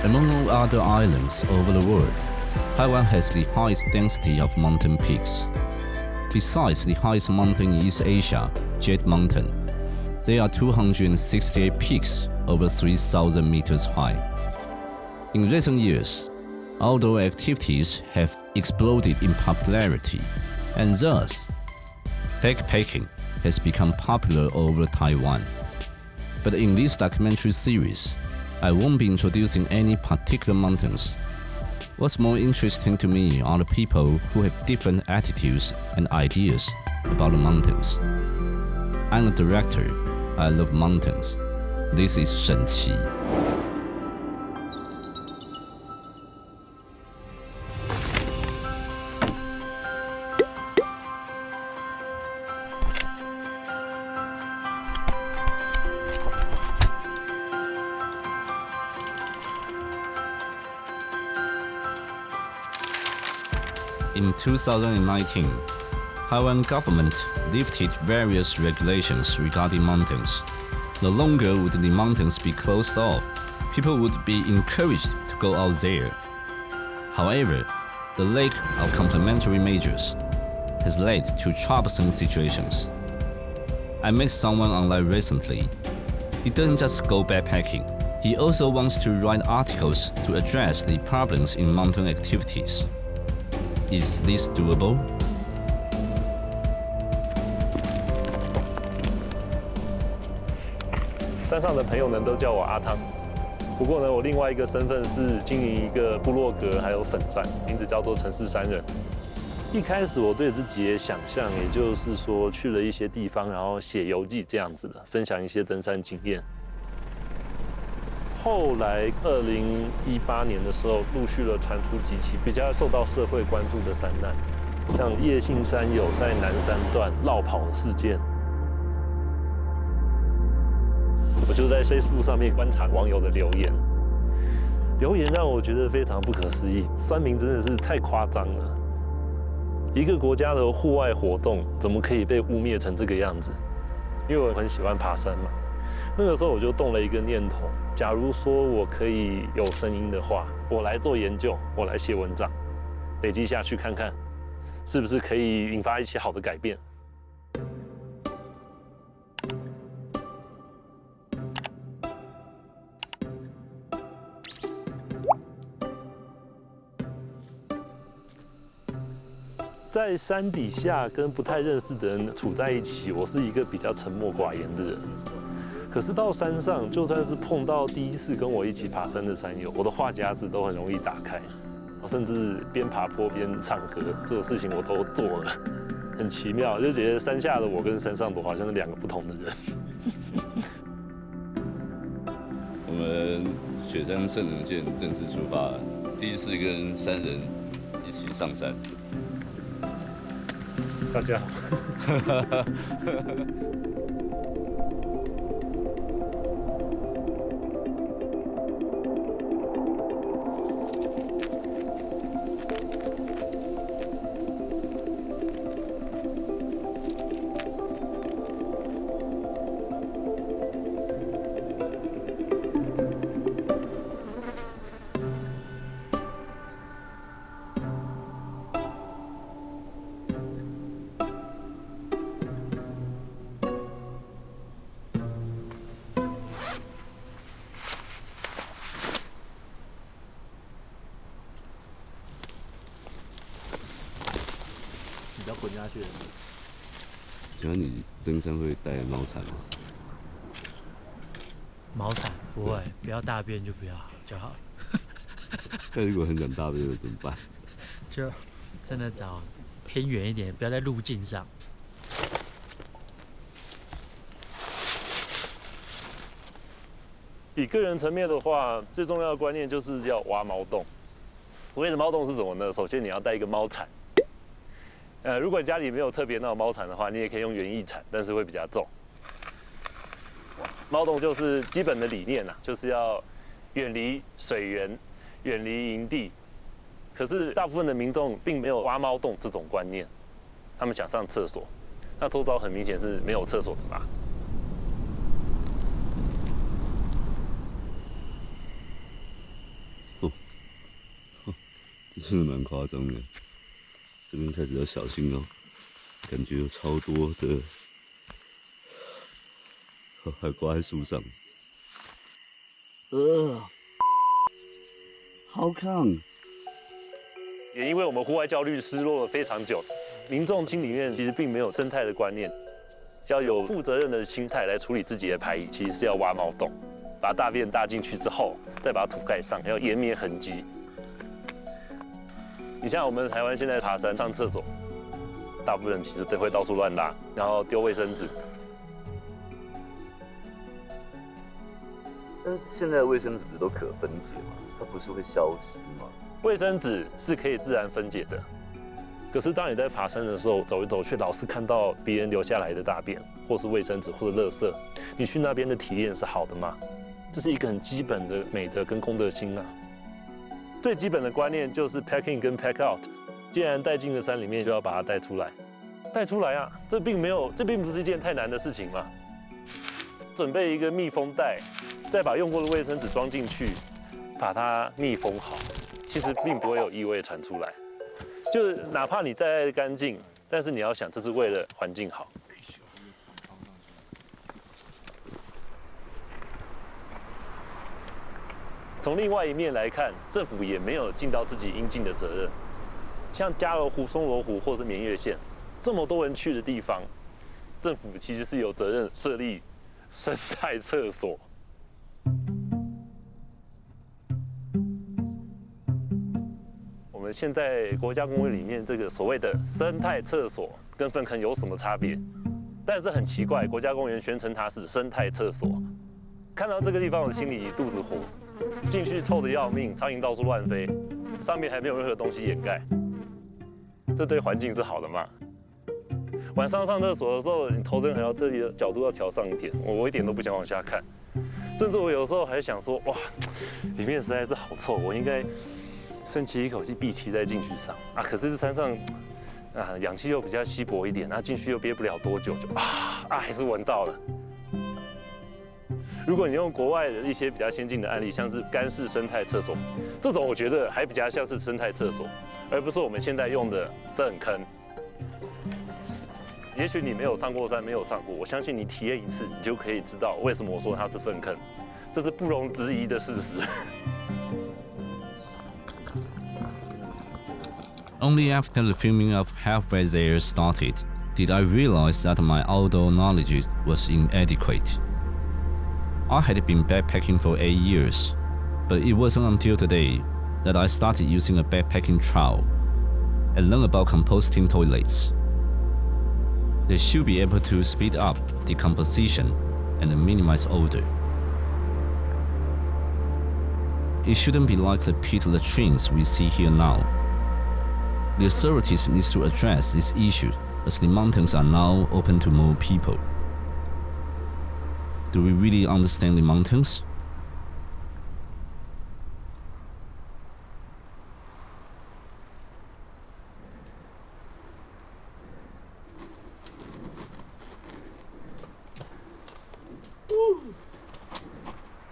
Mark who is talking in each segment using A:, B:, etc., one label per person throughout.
A: Among all other islands over the world, Taiwan has the highest density of mountain peaks. Besides the highest mountain in East Asia, Jet Mountain, there are 268 peaks over 3,000 meters high. In recent years, outdoor activities have exploded in popularity, and thus, backpacking has become popular over Taiwan. But in this documentary series, I won't be introducing any particular mountains. What's more interesting to me are the people who have different attitudes and ideas about the mountains. I'm a director. I love mountains. This is Shen Qi. In 2019, Taiwan government lifted various regulations regarding mountains. No longer would the mountains be closed off. People would be encouraged to go out there. However, the lack of complementary measures has led to troublesome situations. I met someone online recently. He doesn't just go backpacking. He also wants to write articles to address the problems in mountain activities. Is this doable?
B: 山上的朋友们都叫我阿汤，不过呢，我另外一个身份是经营一个部落格，还有粉专，名字叫做城市山人。一开始我对自己的想象，也就是说去了一些地方，然后写游记这样子的，分享一些登山经验。后来2018年的时候，陆续的传出几起比较受到社会关注的山难，像叶姓山友在南山段绕跑的事件。我就在 Facebook 上面观察网友的留言，留言让我觉得非常不可思议，酸民真的是太夸张了。一个国家的户外活动怎么可以被污蔑成这个样子？因为我很喜欢爬山嘛，那个时候我就动了一个念头，假如说我可以有声音的话，我来做研究，我来写文章，累积下去看看，是不是可以引发一些好的改变。在山底下跟不太认识的人处在一起，我是一个比较沉默寡言的人。可是到山上，就算是碰到第一次跟我一起爬山的山友，我的话匣子都很容易打开。我甚至边爬坡边唱歌，这个事情我都做了，很奇妙，就觉得山下的我跟山上的我好像是两个不同的人。
C: 我们雪山圣人线正式出发了，第一次跟山人一起上山。
B: 大家好。你要滚下去了。
C: 请问你登山会带毛毯吗？
D: 毛毯不会，不要大便就不要就好。
C: 那如果很想大便了怎么办？
D: 就真的找偏远一点，不要在路径上。
B: 以个人层面的话，最重要的观念就是要挖猫洞。所谓的猫洞是什么呢？首先你要带一个猫铲。如果你家里没有特别那种猫铲的话，你也可以用园艺铲，但是会比较重。猫洞就是基本的理念啊，就是要远离水源、远离营地。可是大部分的民众并没有挖猫洞这种观念，他们想上厕所，那周遭很明显是没有厕所的嘛。
C: 真的蛮夸张的。这边开始要小心哦，感觉有超多的，还挂在树上。How come？
B: 也因为我们户外教育失落了非常久，民众心里面其实并没有生态的观念，要有负责任的心态来处理自己的排遗，其实是要挖猫洞，把大便搭进去之后，再把它土盖上，要延绵痕迹。你像我们台湾现在爬山上厕所，大部分人其实都会到处乱拉，然后丢卫生纸。
C: 但是现在的卫生纸不是都可分解吗？它不是会消失吗？
B: 卫生纸是可以自然分解的，可是当你在爬山的时候走一走，却老是看到别人留下来的大便，或是卫生纸，或者垃圾，你去那边的体验是好的吗？这是一个很基本的美德跟公德心啊。最基本的观念就是 pack in 跟 pack out， 既然带进了山里面，就要把它带出来。带出来啊，这并不是一件太难的事情嘛。准备一个密封袋，再把用过的卫生纸装进去，把它密封好，其实并不会有异味传出来。就是哪怕你再爱干净，但是你要想，这是为了环境好。从另外一面来看，政府也没有尽到自己应尽的责任。像嘉罗湖、松罗湖或是绵月县，这么多人去的地方，政府其实是有责任设立生态厕所。我们现在国家公园里面这个所谓的生态厕所跟粪坑有什么差别？但是很奇怪，国家公园宣称它是生态厕所。看到这个地方，我心里一肚子火。进去臭得要命，苍蝇到处乱飞，上面还没有任何东西掩盖，这对环境是好的吗？晚上上厕所的时候，你头灯还要特别角度要调上一点，我一点都不想往下看，甚至我有时候还想说，哇，里面实在是好臭，我应该深吸一口气，闭气再进去上啊。可是山上啊，氧气又比较稀薄一点，那进去又憋不了多久，就还是闻到了。如果你用国外的一些比较先进的案例，像是干式生态厕所，这种我觉得还比较像是生态厕所，而不是我们现在用的粪坑。也许你没有上过山，没有上过，我相信你体验一次，你就可以知道为什么我说它是粪坑，这是不容置疑的事实。
A: Only after the filming of Halfway There started, did I realize that my outdoor knowledge was inadequate. I had been backpacking for 8 years, but it wasn't until today that I started using a backpacking trowel and learned about composting toilets. They should be able to speed up decomposition and minimize odor. It shouldn't be like the pit latrines we see here now. The authorities need to address this issue as the mountains are now open to more people. Do we really understand the mountains?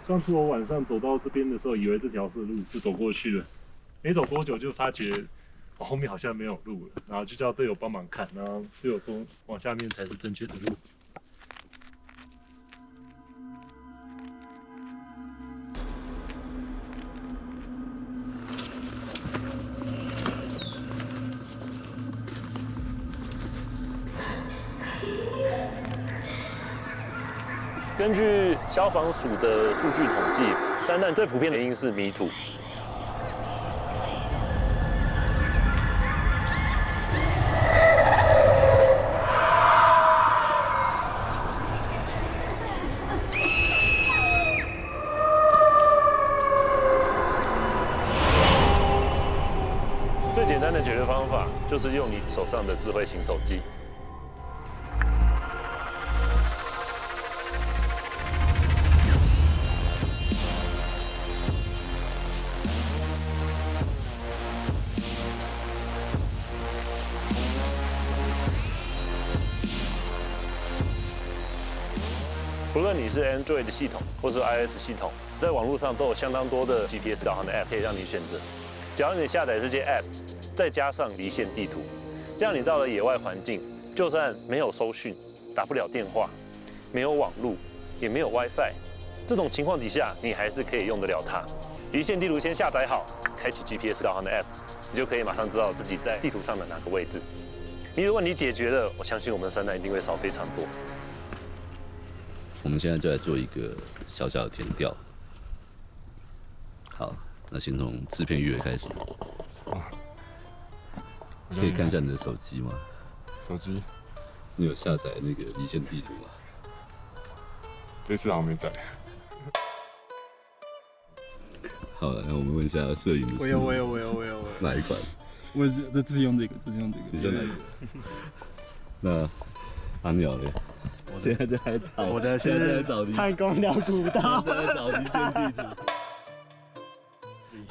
B: 上次我晚上走到这边的时候，以为这条是路，就走过去了。没走多久就发觉，后面好像没有路了，然后就叫队友帮忙看，然后队友说往下面才是正确的路。根据消防署的数据统计，山难最普遍的原因是迷途。最简单的解决方法就是用你手上的智慧型手机。不论你是 Android 系统或是 iOS 系统，在网络上都有相当多的 GPS 导航的 App 可以让你选择。只要你下载这些 App， 再加上离线地图，这样你到了野外环境，就算没有收讯，打不了电话，没有网路，也没有 WiFi， 这种情况底下，你还是可以用得了它。离线地图先下载好，开启 GPS 导航的 App， 你就可以马上知道自己在地图上的哪个位置。你的问题解决了，我相信我们的山难一定会少非常多。
C: 我们现在就来做一个小小的填调。好，那先从制片月开始。可以看一下你的手机吗？
E: 手机，
C: 你有下载那个离线地图吗？
E: 这次好像没载。
C: 好了，那我们问一下摄影的。
F: 我有。
C: 哪一款？
F: 我自己用这个。
C: 你用哪个？那阿鸟嘞？现在在找，
F: 我的
C: 现在在找
F: 太公寮古道，
C: 现在在找离线地图。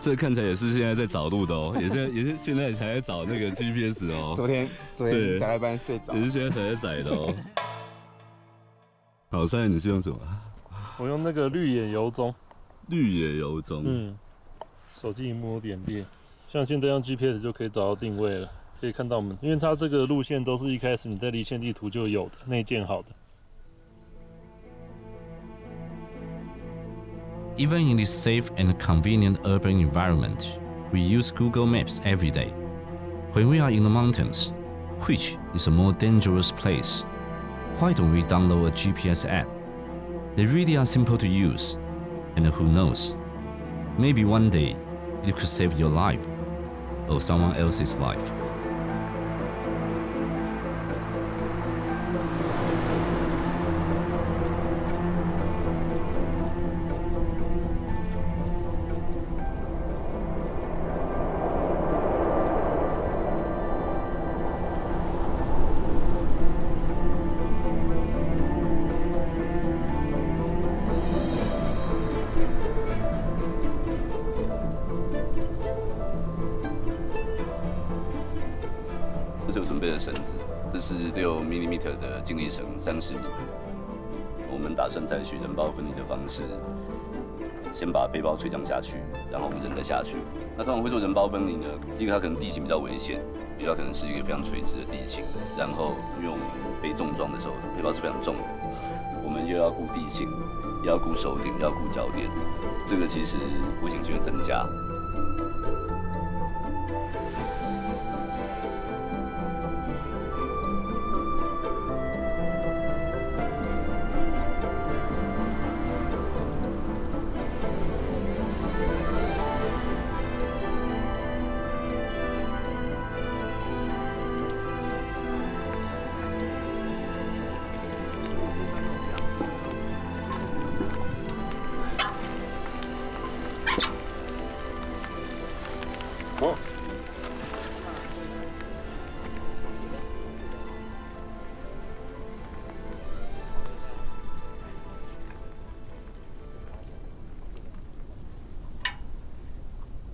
C: 这看起来也是现在在找路的哦，也是现在才在找那个 GPS 哦。
E: 昨天载到一半睡着。
C: 也是现在才在载的哦。好，现在你是用什么？
B: 我用那个绿野游踪。
C: 绿野游踪。
B: 手机萤幕有点裂，像现在用 GPS 就可以找到定位了，可以看到我们，因为它这个路线都是一开始你在离线地图就有的，内建好的。
A: Even in this safe and convenient urban environment, we use Google Maps every day. When we are in the mountains, which is a more dangerous place, why don't we download a GPS app? They really are simple to use, and who knows, maybe one day it could save your life or someone else's life.
C: 绳子，这是6mm 的静力绳，30米。我们打算采取人包分离的方式，先把背包垂降下去，然后我们人再下去。那通常会做人包分离呢，第一个它可能地形比较危险，比较可能是一个非常垂直的地形。然后因为我们背重装的时候，背包是非常重的，我们又要顾地形，也要顾手顶，又要顾脚点，这个其实危险性会增加。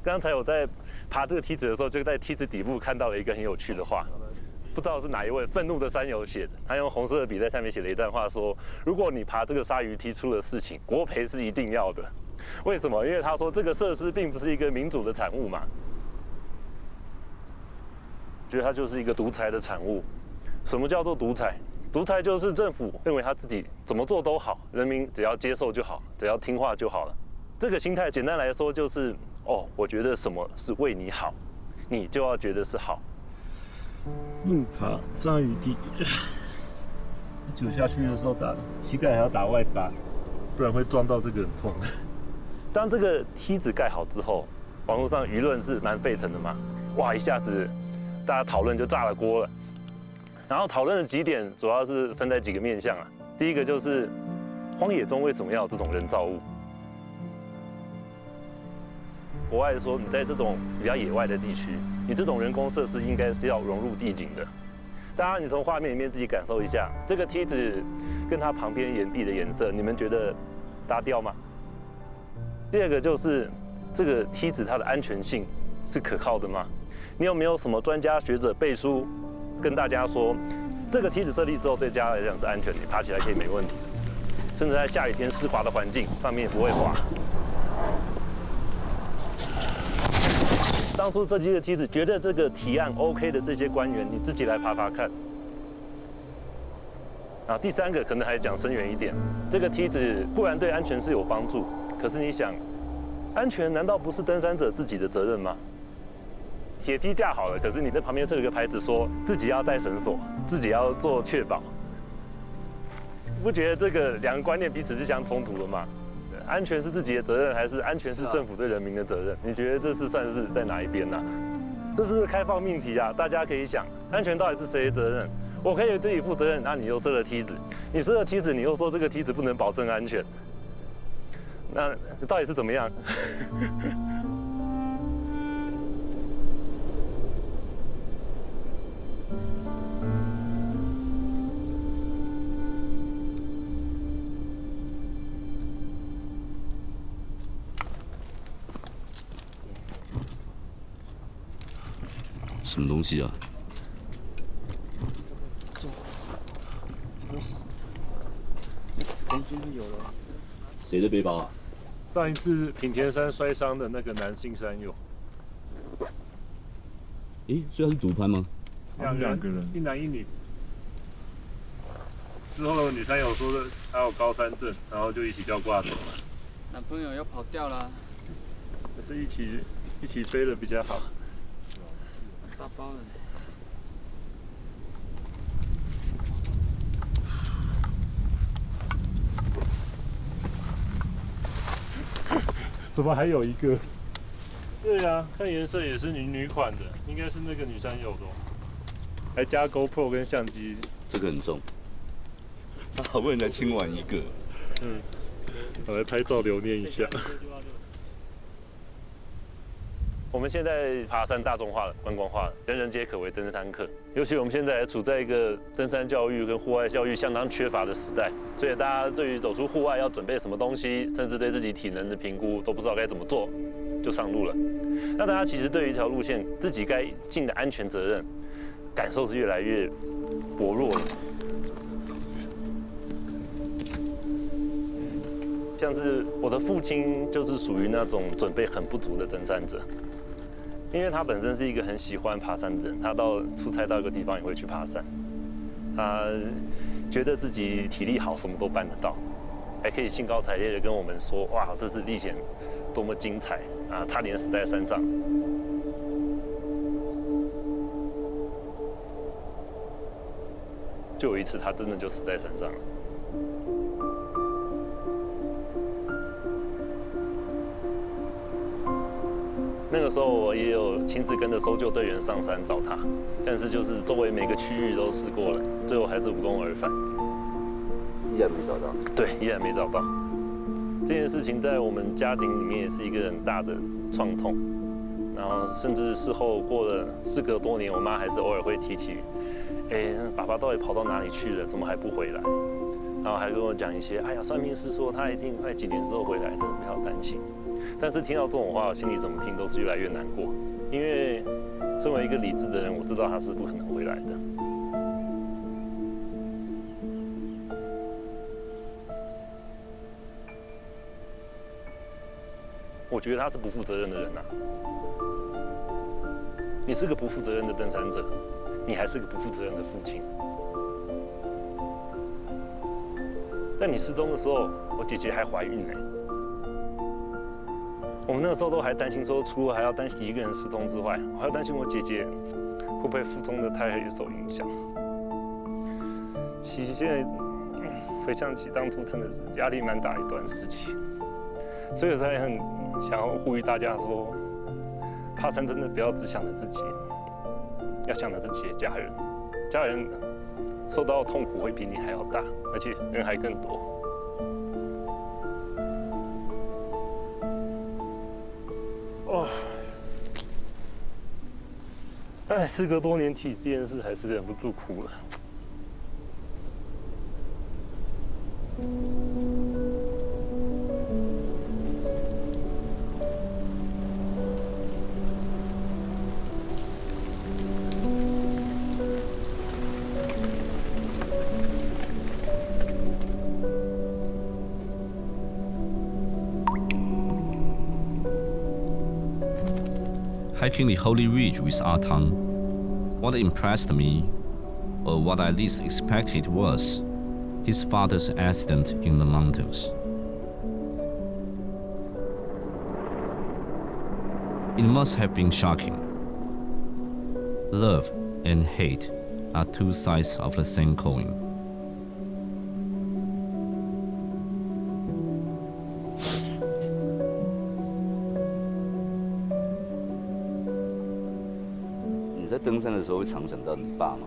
B: 刚才我在爬这个梯子的时候，就在梯子底部看到了一个很有趣的话，不知道是哪一位愤怒的山友写的。他用红色的笔在上面写了一段话，说：如果你爬这个鲨鱼梯出了事情，国赔是一定要的。为什么？因为他说这个设施并不是一个民主的产物嘛，觉得它就是一个独裁的产物。什么叫做独裁？独裁就是政府认为他自己怎么做都好，人民只要接受就好，只要听话就好了。这个心态简单来说就是，我觉得什么是为你好，你就要觉得是好。路爬鲨鱼梯，走下去的时候膝盖还要打外八，不然会撞到这个很痛。当这个梯子盖好之后，网络上舆论是蛮沸腾的嘛，哇，一下子大家讨论就炸了锅了。然后讨论的几点主要是分在几个面向啊。第一个就是荒野中为什么要有这种人造物？国外说，你在这种比较野外的地区，你这种人工设施应该是要融入地景的。当然，你从画面里面自己感受一下，这个梯子跟它旁边岩壁的颜色，你们觉得搭调吗？第二个就是这个梯子它的安全性是可靠的吗？你有没有什么专家学者背书跟大家说，这个梯子设立之后对大家来讲是安全的，你爬起来可以没问题的，甚至在下雨天湿滑的环境上面也不会滑。当当初设计的梯子，觉得这个提案 OK 的这些官员，你自己来爬爬看。然后第三个可能还讲深远一点，这个梯子固然对安全是有帮助，可是你想，安全难道不是登山者自己的责任吗？铁梯架好了，可是你在旁边设一个牌子说自己要带绳索，自己要做确保，不觉得这个两个观念彼此是相冲突的吗？安全是自己的责任，还是安全是政府对人民的责任？你觉得这是算是在哪一边呢？这是开放命题啊，大家可以想，安全到底是谁的责任？我可以对你负责任，那你又设了梯子，你设了梯子，你又说这个梯子不能保证安全，那到底是怎么样？
C: 什么东西啊？谁的背包啊？
B: 上一次品田山摔伤的那个男性山友，
C: 所以他是独攀吗？
B: 两个人，一男一女。之后女山友说的，她有高山症，然后就一起吊挂走了。
G: 男朋友要跑掉了，
B: 可是一起飞的比较好。
G: 大包的。
B: 怎么还有一个？对啊，看颜色也是女款的，应该是那个女山友的，还加 GoPro 跟相机。
C: 这个很重，他好不容易才清完一个。
B: 我来拍照留念一下。我们现在爬山大众化了、观光化了，人人皆可为登山客。尤其我们现在处在一个登山教育跟户外教育相当缺乏的时代，所以大家对于走出户外要准备什么东西，甚至对自己体能的评估都不知道该怎么做，就上路了。那大家其实对于一条路线自己该尽的安全责任，感受是越来越薄弱了。像是我的父亲就是属于那种准备很不足的登山者。因为他本身是一个很喜欢爬山的人，他出差到一个地方也会去爬山。他觉得自己体力好，什么都办得到，还可以兴高采烈的跟我们说：“哇，这次历险多么精彩啊，差点死在山上。”就有一次，他真的就死在山上了。那个时候我也有亲自跟着搜救队员上山找他，但是就是周围每个区域都试过了，最后还是无功而返。
C: 依然没找到。
B: 对，依然没找到。这件事情在我们家庭里面也是一个很大的创痛，然后甚至事后过了事隔多年，我妈还是偶尔会提起，爸爸到底跑到哪里去了？怎么还不回来？然后还跟我讲一些，哎呀，算命师说他一定快几年之后回来的，不要担心。但是听到这种话，我心里怎么听都是越来越难过，因为身为一个理智的人，我知道他是不可能回来的。我觉得他是不负责任的人啊！你是个不负责任的登山者，你还是个不负责任的父亲。在你失踪的时候，我姐姐还怀孕呢。我们那个时候都还担心说，除了还要担心一个人失踪之外，我还要担心我姐姐会不会腹中的胎儿也受影响。其实现在回想起当初，真的是压力蛮大一段时期，所以我才很想要呼吁大家说，爬山真的不要只想着自己，要想着自己的家人，家人受到痛苦会比你还要大，而且人还更多。哦，事隔多年提起这件事，还是忍不住哭了。
A: Hiking the Holy Ridge with Artan, what impressed me, or what I least expected, was his father's accident in the mountains. It must have been shocking. Love and hate are two sides of the same coin.
C: 你在登山的时候会常想到你爸吗？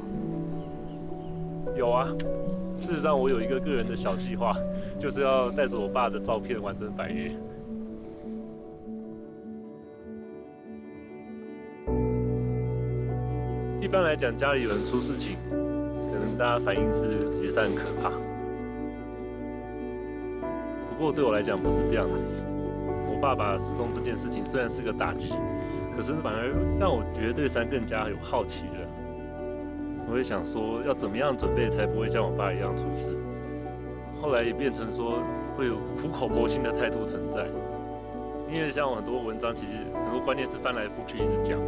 B: 有啊，事实上我有一个个人的小计划，就是要带着我爸的照片完登百岳。一般来讲，家里有人出事情，可能大家反应是也是很可怕。不过对我来讲不是这样的，我爸爸失踪这件事情虽然是个打击，可是反而让我觉得对山更加有好奇了。我会想说，要怎么样准备才不会像我爸一样出事？后来也变成说会有苦口婆心的态度存在，因为像我很多文章，其实很多观念是翻来覆去一直讲。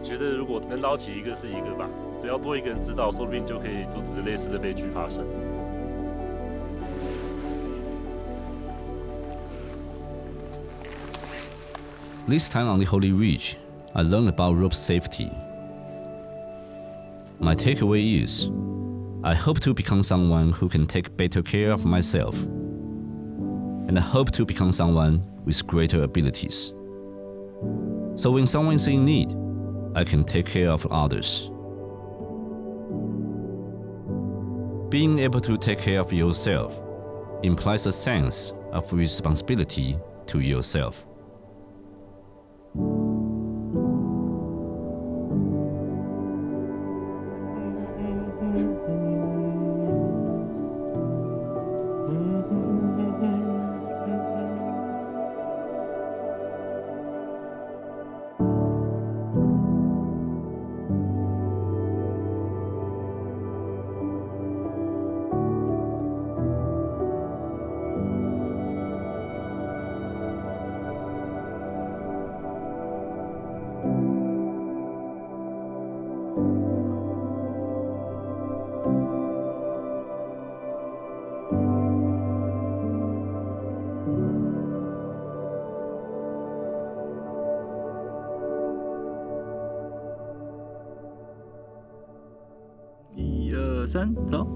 B: 觉得如果能捞起一个是一个吧，只要多一个人知道，说不定就可以阻止类似的悲剧发生。
A: This time on the Holy Ridge, I learned about rope safety. My takeaway is, I hope to become someone who can take better care of myself, and I hope to become someone with greater abilities. So when someone is in need, I can take care of others. Being able to take care of yourself implies a sense of responsibility to yourself.1、
F: 2、3，走。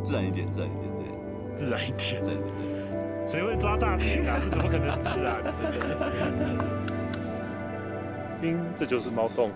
C: 自然一点，自然一点，对。
B: 自然一点，
C: 自然一点，对。
B: 谁会抓大饼啊？这怎么可能自然？这就是猫洞。